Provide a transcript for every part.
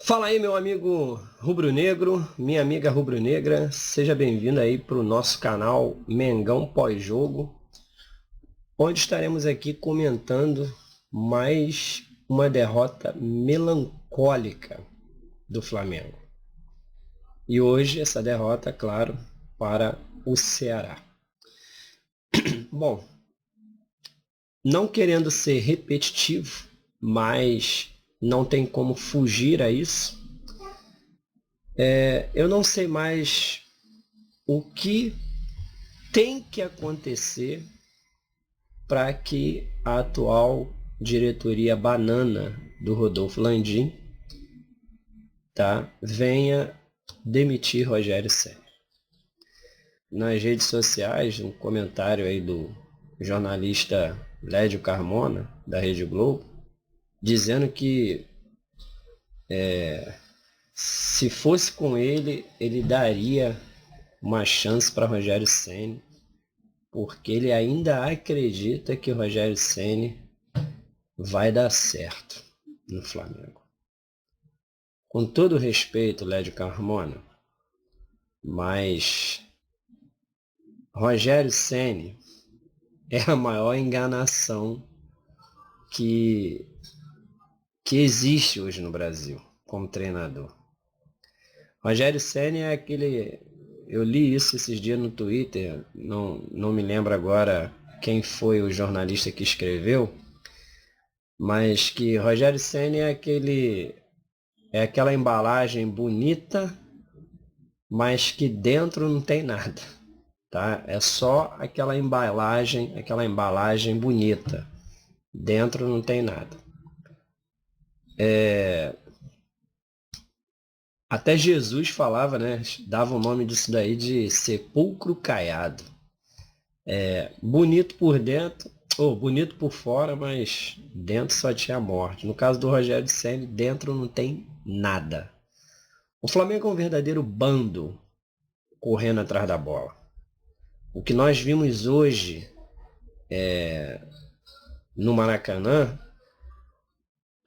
Fala aí, meu amigo rubro-negro, minha amiga rubro-negra, seja bem-vindo aí para o nosso canal Mengão Pós-Jogo, onde estaremos aqui comentando mais uma derrota melancólica do Flamengo. E hoje essa derrota, claro, para o Ceará. Bom, não querendo ser repetitivo, mas não tem como fugir a isso. Eu não sei mais o que tem que acontecer para que a atual diretoria banana do Rodolfo Landim, tá, venha demitir Rogério Ceni. Nas redes sociais, um comentário aí do jornalista Lédio Carmona, da Rede Globo, dizendo que se fosse com ele, ele daria uma chance para Rogério Ceni, porque ele ainda acredita que o Rogério Ceni vai dar certo no Flamengo. Com todo respeito, Lédio Carmona, mas Rogério Ceni é a maior enganação que, que existe hoje no Brasil como treinador. Rogério Ceni é aquele... Eu li isso esses dias no Twitter, não me lembro agora quem foi o jornalista que escreveu, mas que Rogério Ceni é aquela embalagem bonita, mas que dentro não tem nada, tá? É só aquela embalagem bonita. Dentro não tem nada. Até Jesus falava, né? Dava o nome disso daí de sepulcro caiado. Bonito por dentro, ou bonito por fora, mas dentro só tinha morte. No caso do Rogério Ceni, dentro não tem nada. O Flamengo é um verdadeiro bando correndo atrás da bola. O que nós vimos hoje no Maracanã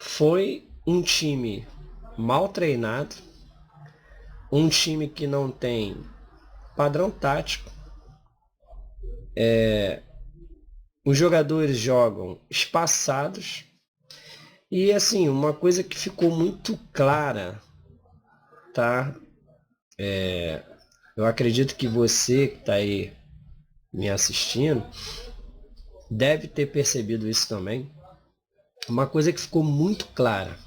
foi um time mal treinado, um time que não tem padrão tático, os jogadores jogam espaçados e assim, uma coisa que ficou muito clara, tá? Eu acredito que você que está aí me assistindo deve ter percebido isso também. Uma coisa que ficou muito clara,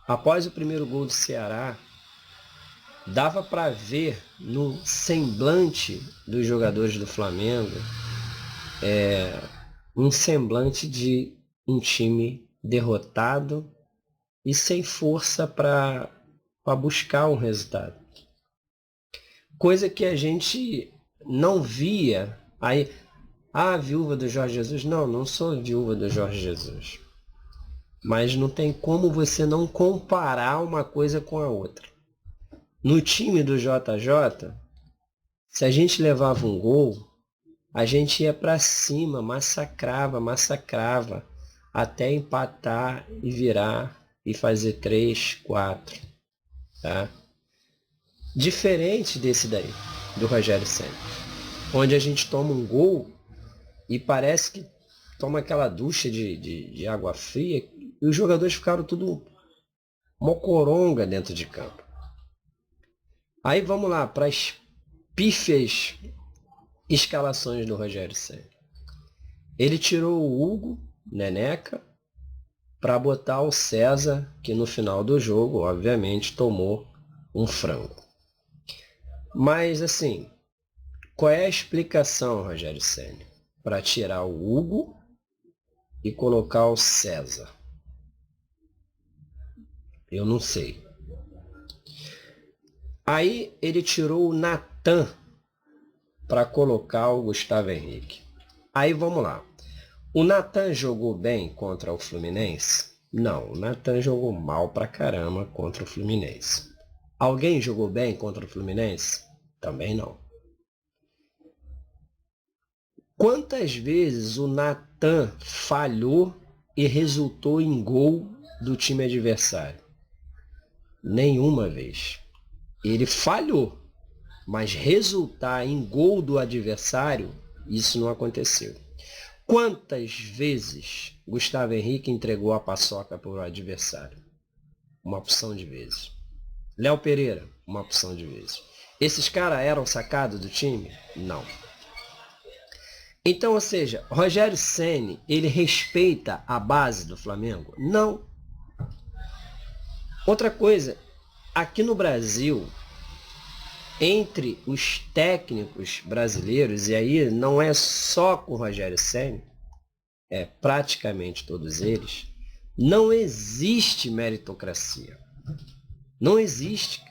após o primeiro gol do Ceará, dava para ver no semblante dos jogadores do Flamengo um semblante de um time derrotado e sem força para buscar um resultado. Coisa que a gente não via. Aí, a viúva do Jorge Jesus? Não, não sou viúva do Jorge Jesus. Mas não tem como você não comparar uma coisa com a outra. No time do JJ, se a gente levava um gol, a gente ia para cima, massacrava, até empatar e virar e fazer 3, 4, tá? Diferente desse daí, do Rogério Ceni, onde a gente toma um gol e parece que toma aquela ducha de água fria e os jogadores ficaram tudo mocoronga dentro de campo. Aí vamos lá para as pífias escalações do Rogério Ceni. Ele tirou o Hugo, Neneca, para botar o César, que no final do jogo, obviamente, tomou um frango. Mas, assim, qual é a explicação, Rogério Ceni, para tirar o Hugo e colocar o César? Eu não sei. Aí ele tirou o Natan para colocar o Gustavo Henrique. Aí vamos lá. O Natan jogou bem contra o Fluminense? Não, o Natan jogou mal pra caramba contra o Fluminense. Alguém jogou bem contra o Fluminense? Também não. Quantas vezes o Natan falhou e resultou em gol do time adversário? Nenhuma vez. Ele falhou, mas resultar em gol do adversário, isso não aconteceu. Quantas vezes Gustavo Henrique entregou a paçoca para o adversário? Uma opção de vezes. Léo Pereira, uma opção de vezes. Esses caras eram sacados do time? Não. Então, ou seja, Rogério Ceni, ele respeita a base do Flamengo? Não. Outra coisa, aqui no Brasil, entre os técnicos brasileiros, e aí não é só com o Rogério Ceni, é praticamente todos eles, não existe meritocracia. Não existe.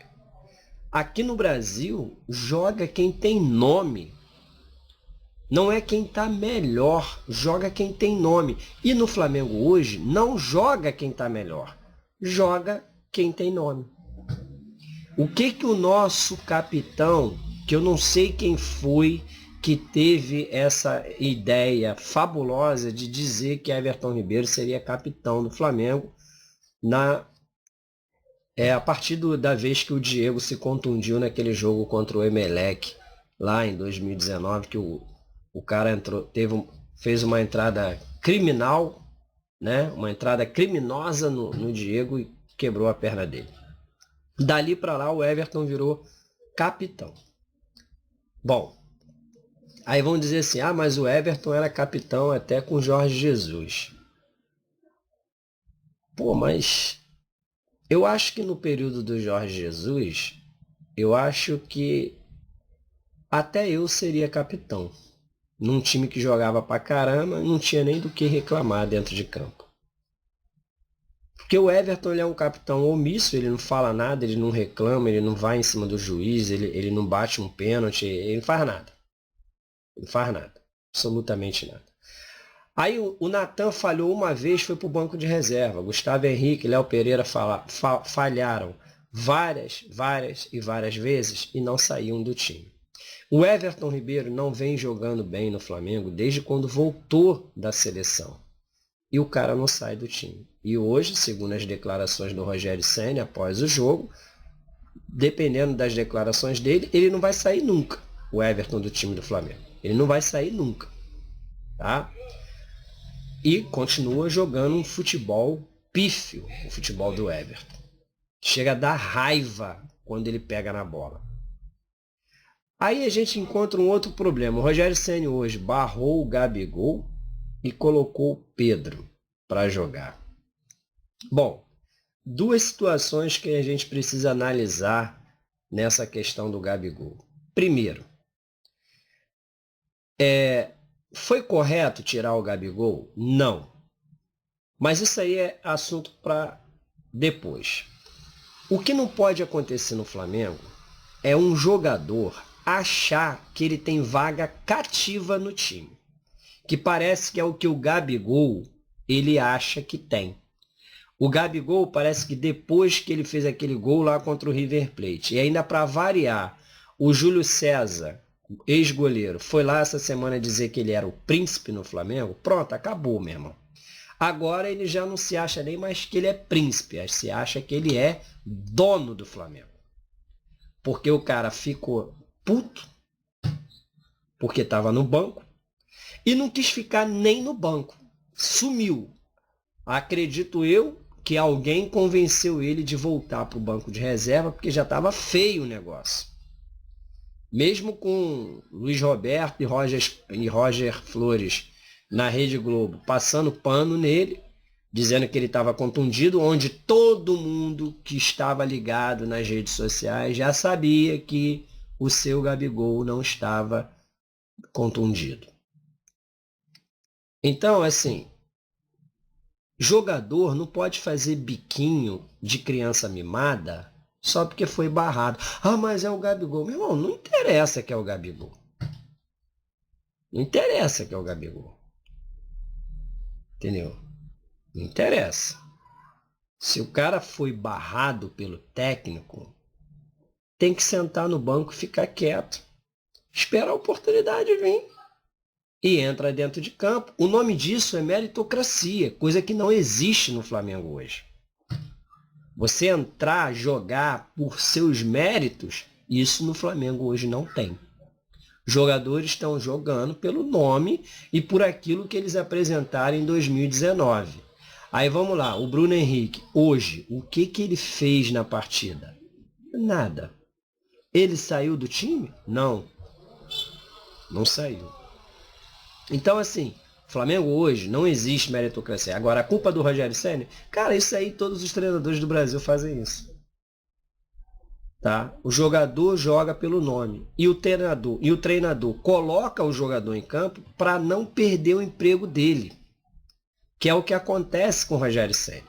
Aqui no Brasil, joga quem tem nome. Não é quem está melhor, joga quem tem nome. E no Flamengo hoje, não joga quem está melhor, joga quem tem nome. O que o nosso capitão, que eu não sei quem foi, que teve essa ideia fabulosa de dizer que Everton Ribeiro seria capitão do Flamengo a partir da vez que o Diego se contundiu naquele jogo contra o Emelec, lá em 2019, que o cara fez uma entrada criminal, né? Uma entrada criminosa no Diego e quebrou a perna dele. Dali para lá o Everton virou capitão. Bom, aí vão dizer assim, mas o Everton era capitão até com Jorge Jesus. Pô, mas eu acho que no período do Jorge Jesus, eu acho que até eu seria capitão. Num time que jogava pra caramba, não tinha nem do que reclamar dentro de campo. Porque o Everton, ele é um capitão omisso, ele não fala nada, ele não reclama, ele não vai em cima do juiz, ele não bate um pênalti, ele não faz nada. Ele não faz nada. Absolutamente nada. Aí o Natan falhou uma vez, foi pro banco de reserva. Gustavo Henrique e Léo Pereira falharam várias vezes e não saíam do time. O Everton Ribeiro não vem jogando bem no Flamengo desde quando voltou da seleção. E o cara não sai do time. E hoje, segundo as declarações do Rogério Ceni após o jogo, dependendo das declarações dele, ele não vai sair nunca, o Everton do time do Flamengo. Ele não vai sair nunca. Tá? E continua jogando um futebol pífio, o futebol do Everton. Chega a dar raiva quando ele pega na bola. Aí a gente encontra um outro problema. O Rogério Ceni hoje barrou o Gabigol e colocou o Pedro para jogar. Bom, duas situações que a gente precisa analisar nessa questão do Gabigol. Primeiro, foi correto tirar o Gabigol? Não. Mas isso aí é assunto para depois. O que não pode acontecer no Flamengo é um jogador achar que ele tem vaga cativa no time. Que parece que é o que o Gabigol ele acha que tem. O Gabigol parece que depois que ele fez aquele gol lá contra o River Plate, e ainda para variar, o Júlio César, ex-goleiro, foi lá essa semana dizer que ele era o príncipe no Flamengo, pronto, acabou, meu irmão. Agora ele já não se acha nem mais que ele é príncipe, se acha que ele é dono do Flamengo. Porque o cara ficou puto, porque estava no banco, e não quis ficar nem no banco. Sumiu. Acredito eu que alguém convenceu ele de voltar para o banco de reserva, porque já estava feio o negócio. Mesmo com Luiz Roberto e Roger Flores na Rede Globo passando pano nele, dizendo que ele estava contundido, onde todo mundo que estava ligado nas redes sociais já sabia que o seu Gabigol não estava contundido. Então, assim, jogador não pode fazer biquinho de criança mimada só porque foi barrado. Mas é o Gabigol. Meu irmão, não interessa que é o Gabigol. Não interessa que é o Gabigol. Entendeu? Não interessa. Se o cara foi barrado pelo técnico, tem que sentar no banco e ficar quieto. Espera a oportunidade vir. E entra dentro de campo. O nome disso é meritocracia, coisa que não existe no Flamengo hoje. Você entrar, jogar por seus méritos, isso no Flamengo hoje não tem. Jogadores estão jogando pelo nome e por aquilo que eles apresentaram em 2019. Aí vamos lá, o Bruno Henrique, hoje, o que ele fez na partida? Nada. Ele saiu do time? Não. Não saiu. Então, assim, Flamengo hoje não existe meritocracia. Agora, a culpa do Rogério Ceni, cara, isso aí todos os treinadores do Brasil fazem isso. Tá? O jogador joga pelo nome e o treinador coloca o jogador em campo para não perder o emprego dele, que é o que acontece com o Rogério Ceni.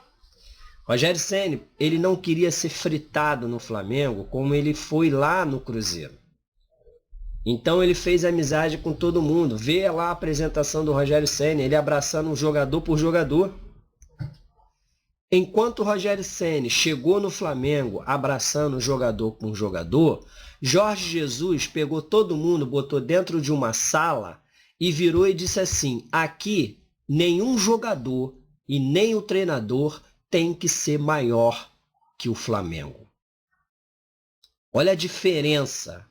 Rogério Ceni, ele não queria ser fritado no Flamengo como ele foi lá no Cruzeiro. Então ele fez amizade com todo mundo. Vê lá a apresentação do Rogério Ceni, ele abraçando um jogador por jogador. Enquanto o Rogério Ceni chegou no Flamengo abraçando um jogador por jogador, Jorge Jesus pegou todo mundo, botou dentro de uma sala e virou e disse assim: aqui nenhum jogador e nem o treinador tem que ser maior que o Flamengo. Olha a diferença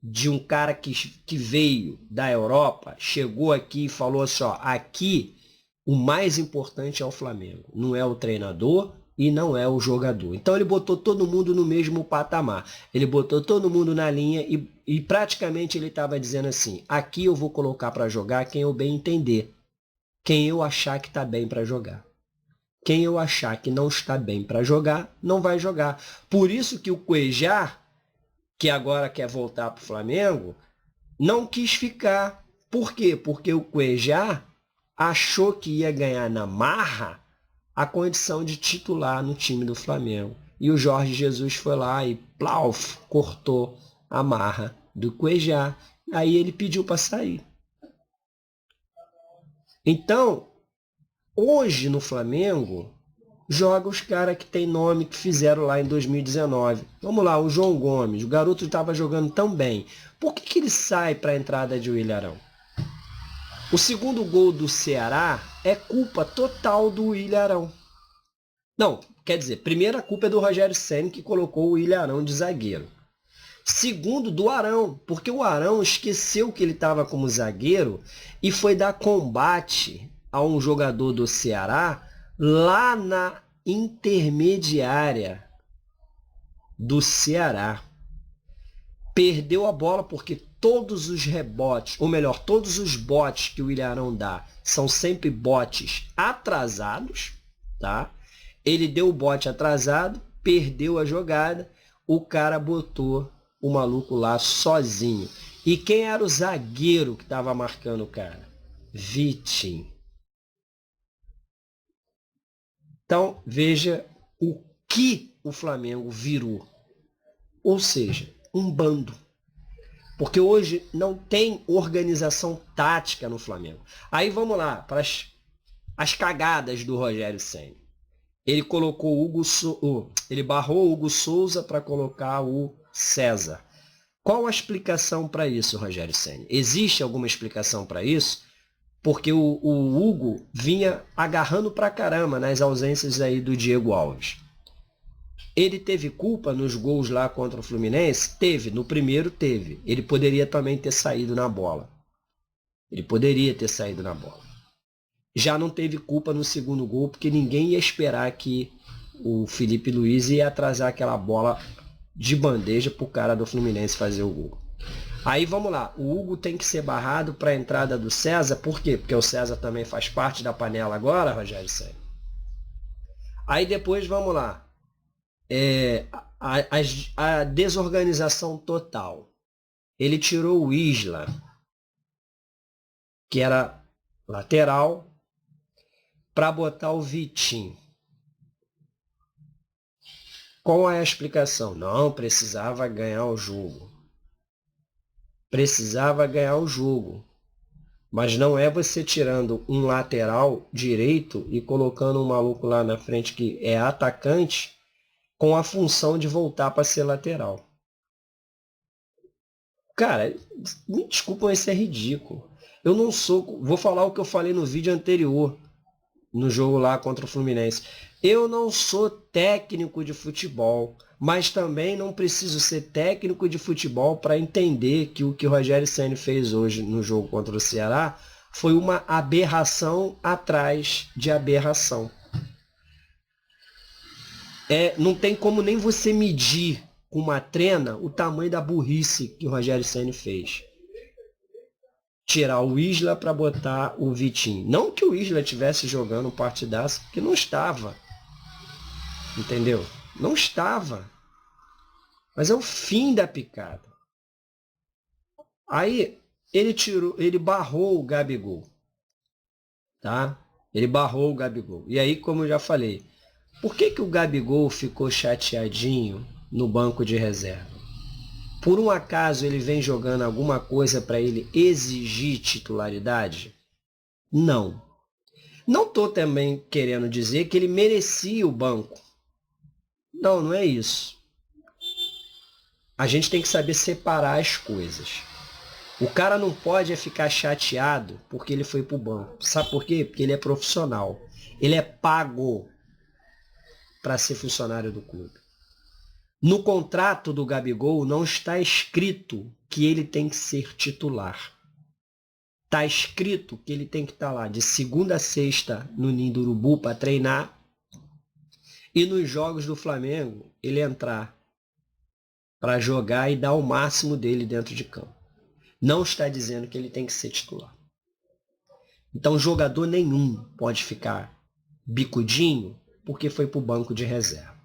de um cara que veio da Europa, chegou aqui e falou assim, ó, aqui o mais importante é o Flamengo, não é o treinador e não é o jogador. Então ele botou todo mundo no mesmo patamar, ele botou todo mundo na linha e praticamente ele estava dizendo assim, aqui eu vou colocar para jogar quem eu bem entender, quem eu achar que está bem para jogar. Quem eu achar que não está bem para jogar, não vai jogar. Por isso que o Cuejá, que agora quer voltar para o Flamengo, não quis ficar. Por quê? Porque o Cuejá achou que ia ganhar na marra a condição de titular no time do Flamengo. E o Jorge Jesus foi lá e plauf, cortou a marra do Cuejá. Aí ele pediu para sair. Então, hoje no Flamengo, joga os caras que tem nome que fizeram lá em 2019. Vamos lá, o João Gomes, o garoto estava jogando tão bem. Por que ele sai para a entrada de Willian Arão? O segundo gol do Ceará é culpa total do Willian Arão. Não, quer dizer, primeiro a culpa é do Rogério Ceni que colocou o Willian Arão de zagueiro. Segundo, do Arão, porque o Arão esqueceu que ele estava como zagueiro e foi dar combate a um jogador do Ceará lá na intermediária do Ceará. Perdeu a bola porque todos os rebotes, ou melhor, todos os botes que o Willian Arão dá são sempre botes atrasados, tá? Ele deu o bote atrasado, perdeu a jogada, o cara botou o maluco lá sozinho. E quem era o zagueiro que estava marcando o cara? Vitinho. Então, veja o que o Flamengo virou. Ou seja, um bando. Porque hoje não tem organização tática no Flamengo. Aí vamos lá, para as cagadas do Rogério Ceni. Ele colocou ele barrou o Hugo Souza para colocar o César. Qual a explicação para isso, Rogério Ceni? Existe alguma explicação para isso? Porque o Hugo vinha agarrando pra caramba nas ausências aí do Diego Alves. Ele teve culpa nos gols lá contra o Fluminense? Teve, no primeiro teve. Ele poderia também ter saído na bola. Já não teve culpa no segundo gol, porque ninguém ia esperar que o Felipe Luiz ia atrasar aquela bola de bandeja para o cara do Fluminense fazer o gol. Aí vamos lá, o Hugo tem que ser barrado para a entrada do César, por quê? Porque o César também faz parte da panela agora, Rogério Ceni. Aí depois vamos lá, a desorganização total. Ele tirou o Isla, que era lateral, para botar o Vitinho. Qual é a explicação? Não, precisava ganhar o jogo. Mas não é você tirando um lateral direito e colocando um maluco lá na frente que é atacante com a função de voltar para ser lateral. Cara, me desculpa, mas isso é ridículo. Eu não sou... Vou falar o que eu falei no vídeo anterior, no jogo lá contra o Fluminense. Eu não sou técnico de futebol, mas também não preciso ser técnico de futebol para entender que o que o Rogério Ceni fez hoje no jogo contra o Ceará foi uma aberração atrás de aberração. Não tem como nem você medir com uma trena o tamanho da burrice que o Rogério Ceni fez. Tirar o Isla para botar o Vitinho. Não que o Isla estivesse jogando um partidaço, porque não estava. Entendeu? Não estava. Mas é o fim da picada. Aí ele barrou o Gabigol. Tá? Ele barrou o Gabigol. E aí, como eu já falei, por que o Gabigol ficou chateadinho no banco de reserva? Por um acaso ele vem jogando alguma coisa para ele exigir titularidade? Não. Não estou também querendo dizer que ele merecia o banco. Não, não é isso. A gente tem que saber separar as coisas. O cara não pode ficar chateado porque ele foi para o banco. Sabe por quê? Porque ele é profissional. Ele é pago para ser funcionário do clube. No contrato do Gabigol não está escrito que ele tem que ser titular. Está escrito que ele tem que estar lá de segunda a sexta no Ninho do Urubu para treinar e nos jogos do Flamengo ele entrar para jogar e dar o máximo dele dentro de campo. Não está dizendo que ele tem que ser titular. Então jogador nenhum pode ficar bicudinho porque foi para o banco de reserva.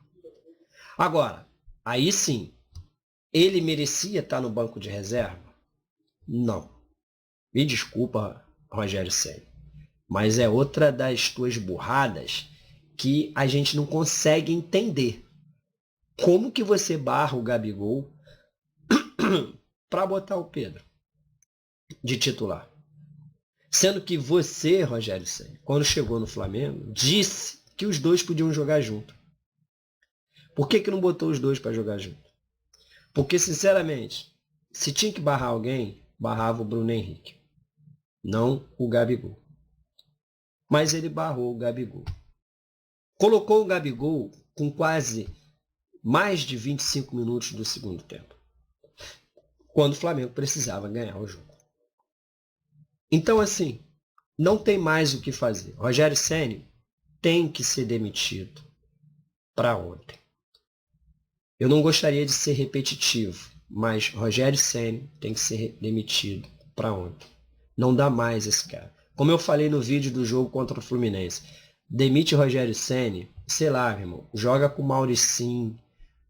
Agora, aí sim, ele merecia estar no banco de reserva? Não. Me desculpa, Rogério Ceni, mas é outra das tuas burradas que a gente não consegue entender. Como que você barra o Gabigol para botar o Pedro de titular? Sendo que você, Rogério Ceni, quando chegou no Flamengo, disse que os dois podiam jogar junto. Por que não botou os dois para jogar junto? Porque, sinceramente, se tinha que barrar alguém, barrava o Bruno Henrique, não o Gabigol. Mas ele barrou o Gabigol. Colocou o Gabigol com quase mais de 25 minutos do segundo tempo, quando o Flamengo precisava ganhar o jogo. Então, assim, não tem mais o que fazer. Rogério Ceni tem que ser demitido para ontem. Eu não gostaria de ser repetitivo, mas Rogério Ceni tem que ser demitido para ontem. Não dá mais esse cara. Como eu falei no vídeo do jogo contra o Fluminense, demite Rogério Ceni, sei lá, meu irmão, joga com Mauricinho,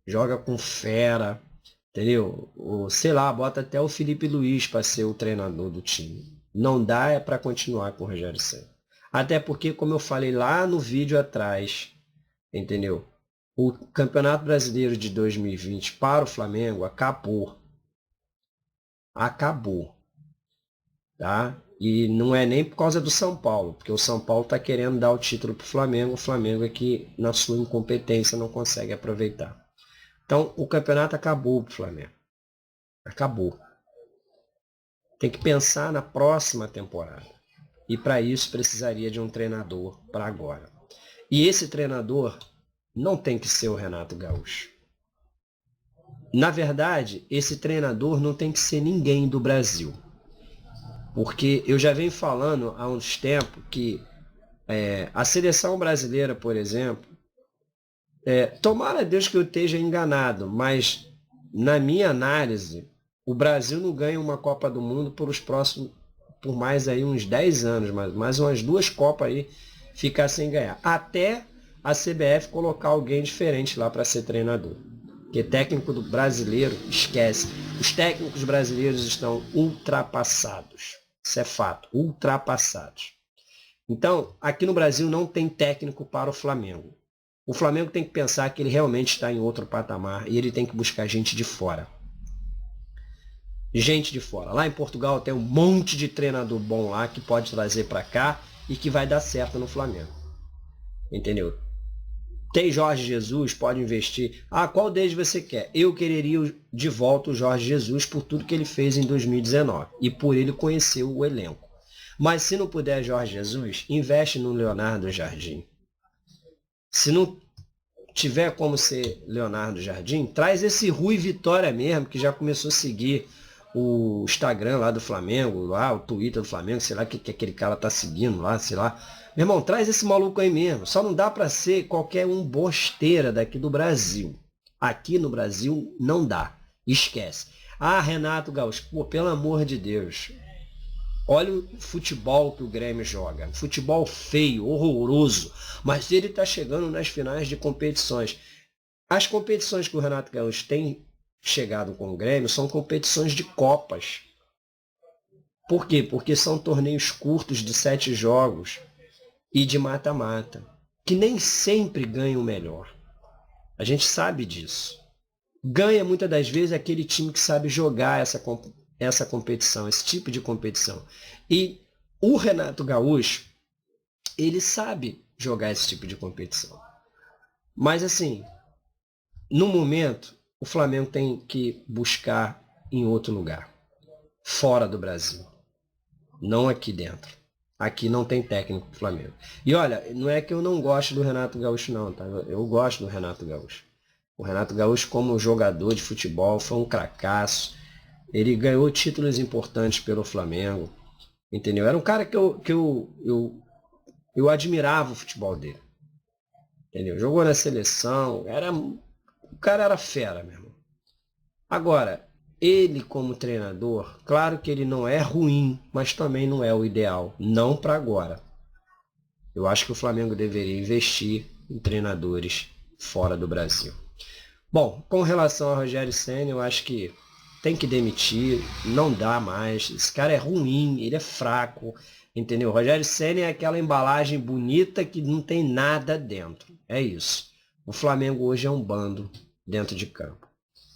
joga com Fera, entendeu? Ou, sei lá, bota até o Felipe Luiz para ser o treinador do time. Não dá para continuar com o Rogério Ceni. Até porque, como eu falei lá no vídeo atrás, entendeu? O Campeonato Brasileiro de 2020 para o Flamengo acabou. Acabou. Tá? E não é nem por causa do São Paulo, porque o São Paulo está querendo dar o título para o Flamengo é que, na sua incompetência, não consegue aproveitar. Então, o campeonato acabou para o Flamengo. Acabou. Tem que pensar na próxima temporada. E para isso precisaria de um treinador para agora. E esse treinador não tem que ser o Renato Gaúcho. Na verdade, esse treinador não tem que ser ninguém do Brasil. Porque eu já venho falando há uns tempos que a seleção brasileira, por exemplo, tomara Deus que eu esteja enganado, mas na minha análise, o Brasil não ganha uma Copa do Mundo por mais aí uns 10 anos, mais umas 2 Copas aí ficar sem ganhar. Até a CBF colocar alguém diferente lá para ser treinador. Porque técnico do brasileiro, esquece. Os técnicos brasileiros estão ultrapassados. Isso é fato, ultrapassados. Então, aqui no Brasil não tem técnico para o Flamengo. O Flamengo tem que pensar que ele realmente está em outro patamar e ele tem que buscar gente de fora. Gente de fora. Lá em Portugal tem um monte de treinador bom lá que pode trazer para cá e que vai dar certo no Flamengo. Entendeu? Tem Jorge Jesus, pode investir. Qual deles você quer? Eu quereria de volta o Jorge Jesus por tudo que ele fez em 2019 e por ele conhecer o elenco. Mas se não puder Jorge Jesus, investe no Leonardo Jardim. Se não tiver como ser Leonardo Jardim, traz esse Rui Vitória mesmo, que já começou a seguir o Instagram lá do Flamengo, lá, o Twitter do Flamengo, sei lá o que aquele cara tá seguindo lá, sei lá. Meu irmão, traz esse maluco aí mesmo. Só não dá para ser qualquer um bosteira daqui do Brasil. Aqui no Brasil não dá. Esquece. Ah, Renato Gaúcho, pô, pelo amor de Deus. Olha o futebol que o Grêmio joga. Futebol feio, horroroso. Mas ele está chegando nas finais de competições. As competições que o Renato Gaúcho tem chegado com o Grêmio são competições de Copas. Por quê? Porque são torneios curtos de 7 jogos e de mata-mata, que nem sempre ganha o melhor. A gente sabe disso. Ganha muitas das vezes aquele time que sabe jogar essa competição, esse tipo de competição. E o Renato Gaúcho, ele sabe jogar esse tipo de competição. Mas assim, no momento, o Flamengo tem que buscar em outro lugar, fora do Brasil, não aqui dentro. Aqui não tem técnico do Flamengo. E olha, não é que eu não gosto do Renato Gaúcho não, tá? Eu gosto do Renato Gaúcho. O Renato Gaúcho, como jogador de futebol, foi um cracaço. Ele ganhou títulos importantes pelo Flamengo, entendeu? Era um cara que eu admirava o futebol dele, entendeu? Jogou na seleção, o cara era fera, meu irmão. Agora, ele como treinador, claro que ele não é ruim, mas também não é o ideal, não para agora. Eu acho que o Flamengo deveria investir em treinadores fora do Brasil. Bom, com relação a Rogério Ceni, eu acho que tem que demitir, não dá mais. Esse cara é ruim, ele é fraco, entendeu? Rogério Ceni é aquela embalagem bonita que não tem nada dentro. É isso. O Flamengo hoje é um bando dentro de campo,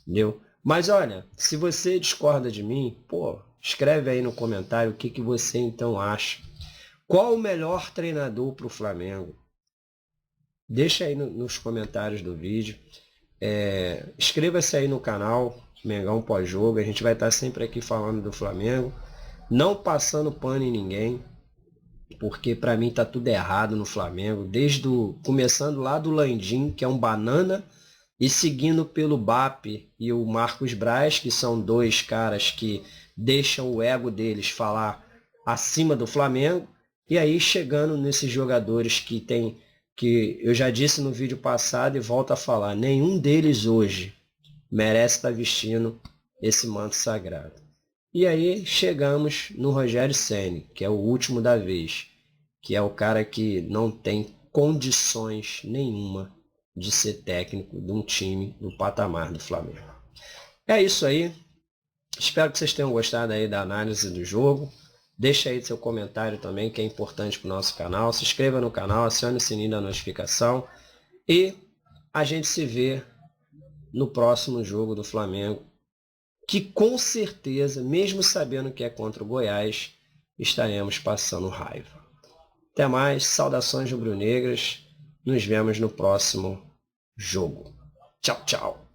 entendeu? Mas olha, se você discorda de mim, pô, escreve aí no comentário o que você então acha. Qual o melhor treinador para o Flamengo? Deixa aí nos comentários do vídeo. Inscreva-se aí no canal Mengão Pós-Jogo. A gente vai estar sempre aqui falando do Flamengo, não passando pano em ninguém, porque para mim tá tudo errado no Flamengo, começando lá do Landim, que é um banana, e seguindo pelo BAP e o Marcos Braz, que são dois caras que deixam o ego deles falar acima do Flamengo, e aí chegando nesses jogadores que eu já disse no vídeo passado e volto a falar, nenhum deles hoje merece estar vestindo esse manto sagrado. E aí chegamos no Rogério Ceni, que é o último da vez, que é o cara que não tem condições nenhuma de ser técnico de um time no patamar do Flamengo. É isso aí. Espero que vocês tenham gostado aí da análise do jogo. Deixa aí seu comentário também, que é importante para o nosso canal. Se inscreva no canal, acione o sininho da notificação. E a gente se vê no próximo jogo do Flamengo, que com certeza, mesmo sabendo que é contra o Goiás, estaremos passando raiva. Até mais, saudações rubro-negras. Nos vemos no próximo jogo. Tchau, tchau.